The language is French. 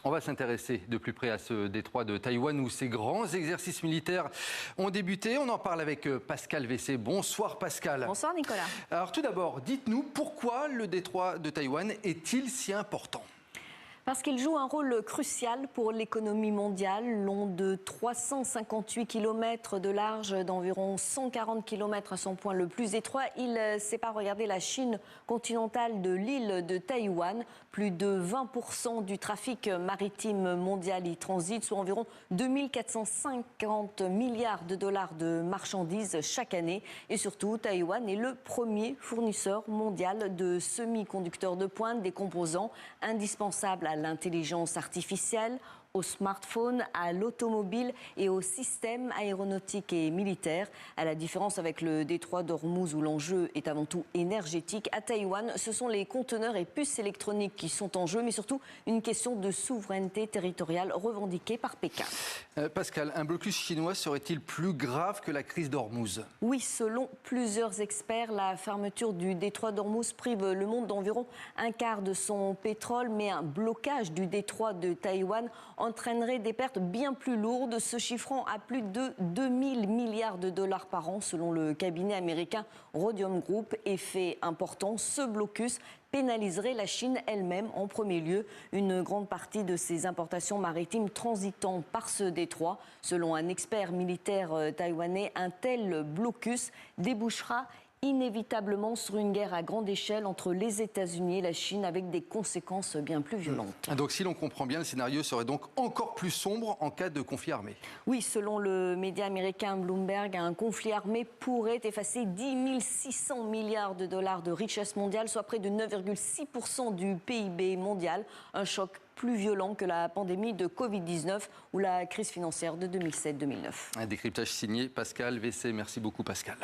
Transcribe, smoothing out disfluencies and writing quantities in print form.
On va s'intéresser de plus près à ce détroit de Taïwan où ces grands exercices militaires ont débuté. On en parle avec Pascal Vessé. Bonsoir Pascal. Bonsoir Nicolas. Alors tout d'abord, dites-nous pourquoi le détroit de Taïwan est-il si important ? Parce qu'il joue un rôle crucial pour l'économie mondiale, long de 358 km de large, d'environ 140 km à son point le plus étroit. Il sépare, regardez, la Chine continentale de l'île de Taïwan. Plus de 20% du trafic maritime mondial y transite, soit environ 2450 milliards de dollars de marchandises chaque année. Et surtout, Taïwan est le premier fournisseur mondial de semi-conducteurs de pointe, des composants indispensables à l'intelligence artificielle, aux smartphones, à l'automobile et aux systèmes aéronautiques et militaires. À la différence avec le détroit d'Ormuz où l'enjeu est avant tout énergétique, à Taïwan, ce sont les conteneurs et puces électroniques qui sont en jeu, mais surtout une question de souveraineté territoriale revendiquée par Pékin. Pascal, un blocus chinois serait-il plus grave que la crise d'Ormuz ? Oui, selon plusieurs experts, la fermeture du détroit d'Ormuz prive le monde d'environ un quart de son pétrole, mais un blocage du détroit de Taïwan entraînerait des pertes bien plus lourdes, se chiffrant à plus de 2000 milliards de dollars par an, selon le cabinet américain Rhodium Group. Effet important, ce blocus pénaliserait la Chine elle-même en premier lieu, une grande partie de ses importations maritimes transitant par ce détroit. Selon un expert militaire taïwanais, un tel blocus débouchera inévitablement sur une guerre à grande échelle entre les États-Unis et la Chine, avec des conséquences bien plus violentes. Donc si l'on comprend bien, le scénario serait donc encore plus sombre en cas de conflit armé. Oui, selon le média américain Bloomberg, un conflit armé pourrait effacer 10 600 milliards de dollars de richesse mondiale, soit près de 9,6% du PIB mondial. Un choc plus violent que la pandémie de Covid-19 ou la crise financière de 2007-2009. Un décryptage signé Pascal Vessé. Merci beaucoup Pascal.